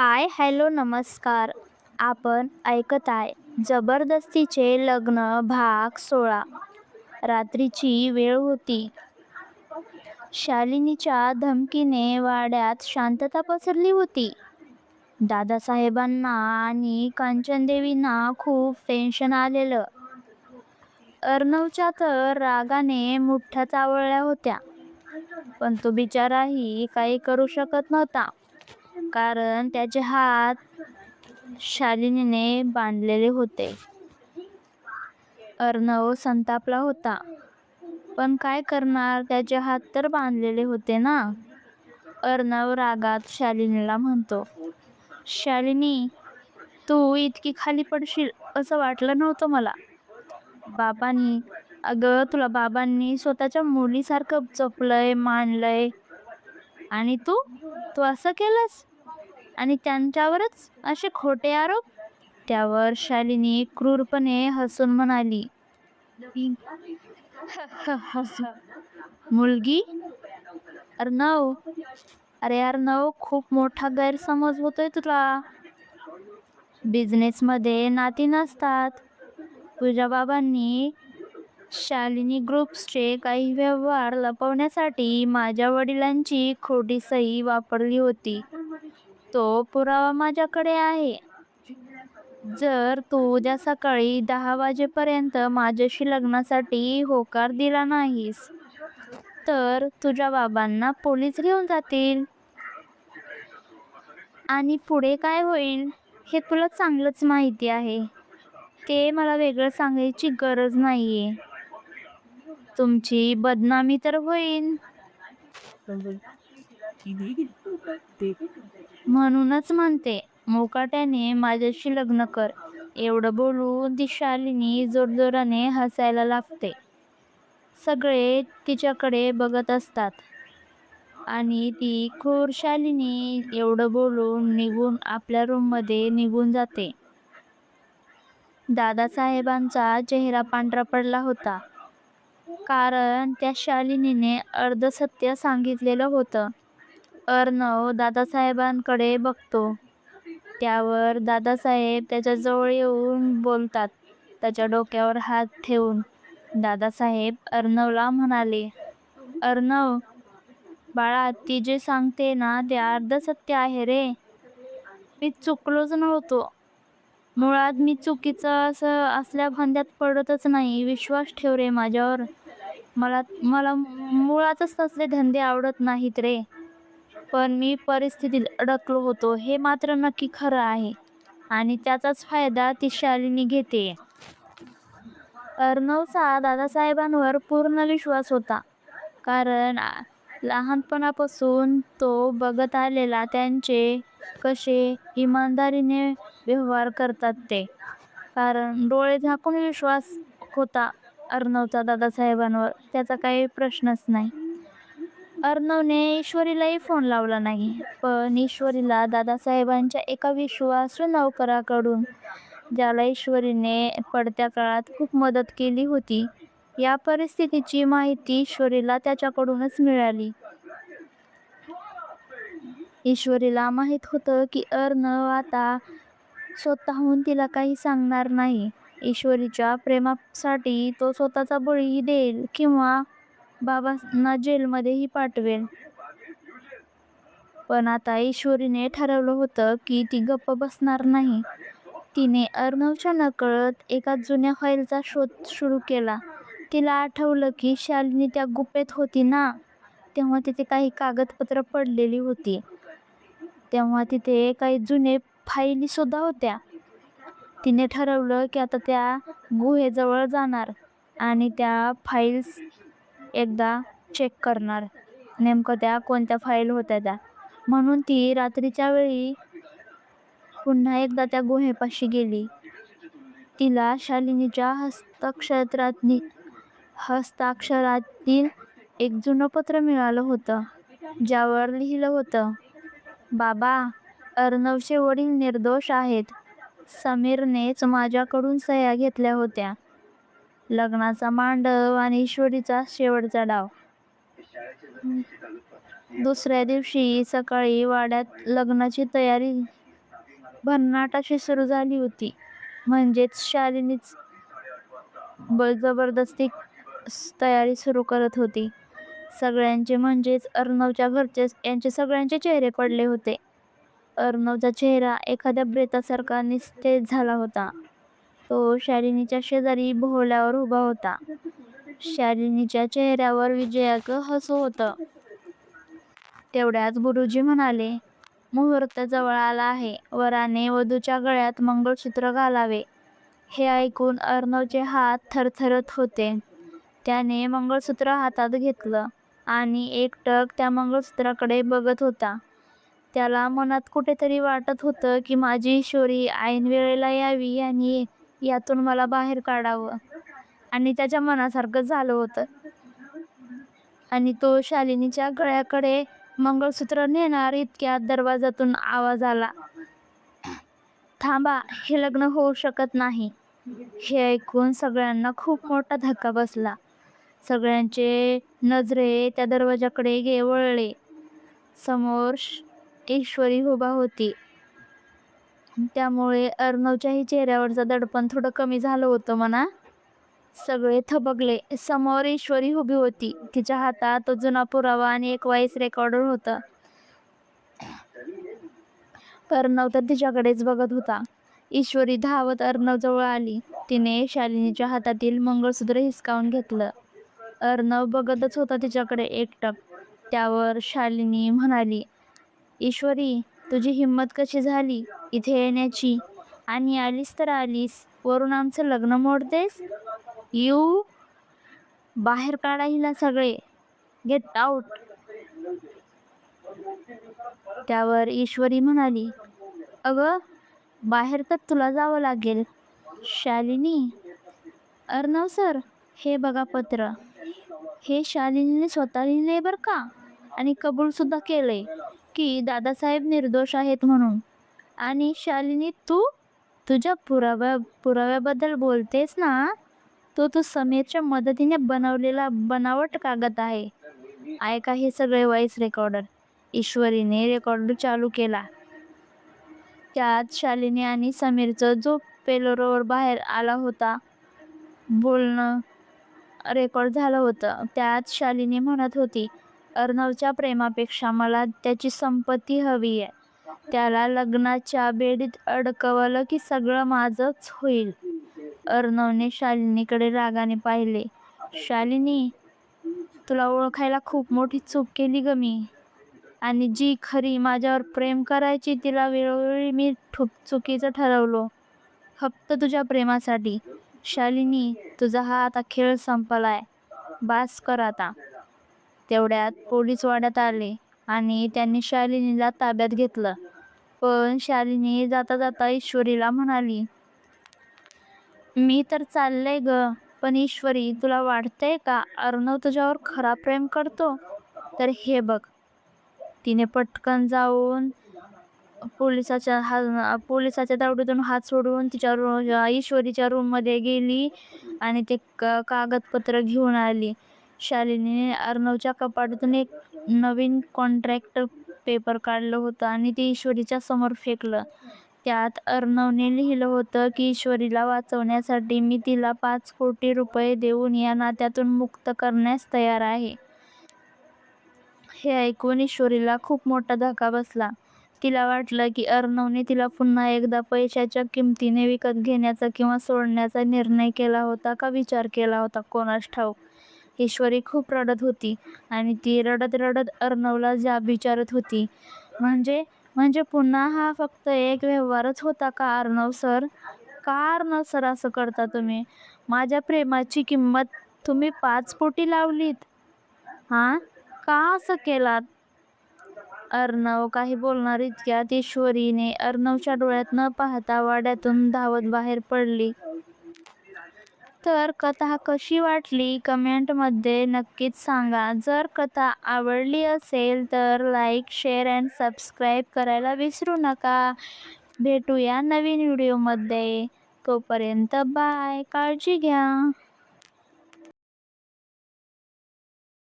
हाय, hello, नमस्कार. आपण ऐकत आहे जबरदस्तीचे लग्न भाग 16. रात्रीची वेळ होती. शालिनीच्या धमकीने वाड्यात शांतता पसरली होती. दादासाहेबांना आणि कांचनदेवींना खूप टेन्शन आलेलं. अर्णवच्या तर रागाने मुठ्या चावळल्या होत्या, पण तो बिचाराही काही करू शकत नव्हता, कारण त्याचे हात शालिनीने बांधलेले होते. अर्णव संतापला होता, पण काय करणार, त्याचे हात तर बांधलेले होते ना. अर्णव रागात शालिनीला म्हणतो, शालिनी, तू इतकी खाली पडशील असं वाटलं नव्हतं मला. बाबांनी अगं तुला बाबांनी स्वतःच्या मुलीसारखं जपलंय, मानलंय, आणि तू तू असं केलंस, आणि त्यांच्यावरच असे खोटे आरोप. त्यावर शालिनी क्रूरपणे हसून म्हणाली, मुलगी? अर्णव, अरे अर्णव, खूप मोठा गैरसमज होतोय तुला. बिझनेसमध्ये नाती नसतात. तुझ्या बाबांनी शालिनी ग्रुप्सचे काही व्यवहार लपवण्यासाठी माझ्या वडिलांची खोटी सही वापरली होती. तो पुरावा माझ्याकडे आहे. जर तू उद्या सकाळी 10 वाजेपर्यंत माझ्याशी लग्नासाठी होकार दिला नाहीस, तर तुझ्या बाबांना पोलीस घेऊन जातील. आणि पुढे काय होईल हे तुला चांगलंच माहिती आहे. ते मला वेगळं सांगायची गरज नाहीये. तुमची बदनामी तर होईल. म्हणूनच म्हणते, मुकाट्याने माझ्याशी लग्न कर. एवढं बोलून ती शालिनी जोरजोराने हसायला लागते. सगळे तिच्याकडे बघत असतात आणि ती क्रूर शालिनी एवढं बोलून निघून आपल्या रूममध्ये निघून जाते. दादासाहेबांचा चेहरा पांढरा पडला होता, कारण त्या शालिनीने अर्धसत्य सांगितलेलं होतं. अर्णव दादासाहेबांकडे बघतो. त्यावर दादासाहेब त्याच्या जवळ येऊन बोलतात, त्याच्या डोक्यावर हात ठेवून. दादासाहेब अर्णवला म्हणाले, अर्णव बाळा, ती जे सांगते ना ते अर्धसत्य आहे रे. मी चुकलोच नव्हतो. मुळात मी चुकीचं असं असल्या फंद्यात पडतच नाही. विश्वास ठेव रे माझ्यावर. मला मला मुळातच तसले धंदे आवडत नाहीत रे. पण मी परिस्थितीत अडकलो होतो हे मात्र नक्की खरं आहे, आणि त्याचाच फायदा ती शालिनी घेते. अर्णवचा दादासाहेबांवर पूर्ण विश्वास होता, कारण लहानपणापासून तो बघत आलेला त्यांचे कसे इमानदारीने व्यवहार करतात ते. कारण डोळे झाकून विश्वास होता अर्णवचा दादासाहेबांवर, त्याचा काही प्रश्नच नाही. अर्णवने ईश्वरीलाही फोन लावला नाही, पण ईश्वरीला दादासाहेबांच्या एका विश्वासू नौकराकडून, ज्याला ईश्वरीने पडत्या काळात खूप मदत केली होती, या परिस्थितीची माहिती ईश्वरीला त्याच्याकडूनच मिळाली. ईश्वरीला माहित होतं की अर्णव आता स्वतःहून तिला काही सांगणार नाही. ईश्वरीच्या प्रेमासाठी तो स्वतःचा बळीही देईल किंवा बाबांना जेलमध्येही पाठवेल. पण आता ईश्वरीने ठरवलं होतं की ती गप्प बसणार नाही. तिने अर्णवच्या नकळत एका जुन्या फाईलचा शोध सुरू केला. तिला आठवलं की शालिनी त्या गुफेत होती ना, तेव्हा तिथे काही कागदपत्र पडलेली होती. तेव्हा तिथे काही जुने फाईली सुद्धा होत्या. तिने ठरवलं की आता त्या गुहेजवळ जाणार आणि त्या फाईल्स एकदा चेक करणार, नेमकं त्या कोणत्या फाईल होत्या त्या. म्हणून ती रात्रीच्या वेळी पुन्हा एकदा त्या गुहेपाशी गेली. तिला शालिनीच्या हस्ताक्षरातील एक जुनं पत्र मिळालं होतं, ज्यावर लिहिलं होतं, बाबा, अर्णवचे वडील निर्दोष आहेत. समीरनेच माझ्याकडून सह्या घेतल्या होत्या. लग्नाचा मांडव आणि ईश्वरीचा शेवटचा डाव. दुसऱ्या दिवशी सकाळी वाड्यात लग्नाची तयारी भन्नाट अशी सुरू झाली होती. म्हणजेच शालिनीच जबरदस्ती तयारी सुरू करत होती. सगळ्यांचे म्हणजेच अर्णवच्या घरचे यांचे सगळ्यांचे चेहरे पडले होते. अर्णवचा चेहरा एखाद्या प्रेतासारखा निस्तेज झाला होता. तो शालिनीच्या शेजारी भोवल्यावर उभा होता. शालिनीच्या चेहऱ्यावर विजयाचं हसू होतं. तेवढ्यात गुरुजी म्हणाले, मुहूर्त जवळ आला आहे. वराने वधूच्या गळ्यात मंगळसूत्र घालावे. हे ऐकून अर्णवचे हात थरथरत होते. त्याने मंगळसूत्र हातात घेतलं आणि एकटक त्या मंगळसूत्राकडे बघत होता. त्याला मनात कुठेतरी वाटत होतं की माझी ईश्वरी ऐन वेळेला यावी आणि यातून मला बाहेर काढावं. आणि त्याच्या मनासारखं झालं होतं. आणि तो शालिनीच्या गळ्याकडे मंगळसूत्र नेणार इतक्यात दरवाजातून आवाज आला, थांबा, हे लग्न होऊ शकत नाही. हे ऐकून सगळ्यांना खूप मोठा धक्का बसला. सगळ्यांचे नजरे त्या दरवाजाकडे वळले. समोर ईश्वरी उभा होती. त्यामुळे अर्णवच्याही चेहऱ्यावरचं दडपण थोडं कमी झालं होतं म्हणा. सगळे थबकले. समोर ईश्वरी उभी होती. तिच्या हातात तो जुना पुरावा आणि एक व्हॉइस रेकॉर्डर होतं. अर्णव तर तिच्याकडेच बघत होता. ईश्वरी धावत अर्णवजवळ आली. तिने शालिनीच्या हातातील मंगळसूत्र हिसकावून घेतलं. अर्णव बघतच होता तिच्याकडे एकटक. त्यावर शालिनी म्हणाली, ईश्वरी, तुझी हिंमत कशी झाली इथे येण्याची? आणि आलीस तर आलीस, वरून आमचं लग्न मोडतेस? यू बाहेर काढा हिला सगळे, गेट आउट. त्यावर ईश्वरी म्हणाली, अगं, बाहेर तर तुला जावं लागेल. शालिनी, अर्णव सर, हे बघा पत्र. हे शालिनीने स्वतः लिहिलंय बरं का, आणि कबूल सुद्धा केलंय की दादासाहेब निर्दोष आहेत म्हणून. आणि शालिनी, तू तुझ्या पुराव्याबद्दल बोलतेस ना, तू समीरच्या मदतीने बनवलेला बनावट कागद आहे. ऐका हे सगळे व्हॉइस रेकॉर्डर. ईश्वरीने रेकॉर्डर चालू केला. त्यात शालिनी आणि समीरचं जो पेलोरोवर बाहेर आला होता बोलणं रेकॉर्ड झालं होतं. त्यात शालिनी म्हणत होती, अर्णवच्या प्रेमापेक्षा मला त्याची संपत्ती हवी आहे. त्याला लग्नाच्या बेडीत अडकवलं की सगळं माझंच होईल. अर्णवने शालिनीकडे रागाने पाहिले. शालिनी, तुला ओळखायला खूप मोठी चूक केली ग मी. आणि जी खरी माझ्यावर प्रेम करायची तिला वेळोवेळी मी चुकीचं ठरवलो, फक्त तुझ्या प्रेमासाठी. शालिनी, तुझा हा आता खेळ संपलाय. बास कर आता. तेवढ्यात पोलीस वाड्यात आले आणि त्यांनी शालिनीला ताब्यात घेतलं. पण शालिनी जाता जाता ईश्वरीला म्हणाली, मी तर चाललंय ग, पण ईश्वरी, तुला वाटतंय का अर्णव तुझ्यावर खरा प्रेम करतो? तर हे बघ. तिने पटकन जाऊन पोलिसाच्या तावडीतून हात सोडून तिच्या ईश्वरीच्या रूममध्ये गेली आणि ते कागदपत्र घेऊन आली. शालिनीने अर्णवच्या कपाटातून एक नवीन कॉन्ट्रॅक्ट पेपर काढलं होतं आणि ते ईश्वरीच्या समोर फेकलं. त्यात अर्णवने लिहिलं होतं की ईश्वरीला वाचवण्यासाठी मी तिला 5 कोटी रुपये देऊन या नात्यातून मुक्त करण्यास तयार आहे. हे ऐकून ईश्वरीला खूप मोठा धक्का बसला. तिला वाटलं की अर्णवने तिला पुन्हा एकदा पैशाच्या किमतीने विकत घेण्याचा किंवा सोडण्याचा निर्णय केला होता का विचार केला होता, कोणास ठाऊक. ईश्वरी खूप रडत होती आणि ती रडत रडत अर्णवला जाब विचारत होती, म्हणजे पुन्हा हा फक्त एक व्यवहारच होता का अर्णव सर? का अर्णव सर असं करता तुम्ही? माझ्या प्रेमाची किंमत तुम्ही 5 कोटी लावलीत? हां, का असं केलात? अर्णव काही बोलणार इतक्यात ईश्वरीने अर्णवच्या डोळ्यात न पाहता वाड्यातून धावत बाहेर पडली. तर कथा कशी वाटली कमेंटमध्ये नक्कीच सांगा. जर कथा आवडली असेल तर लाईक, शेअर अँड सबस्क्राईब करायला विसरू नका. भेटूया नवीन व्हिडिओमध्ये. तोपर्यंत बाय. काळजी घ्या.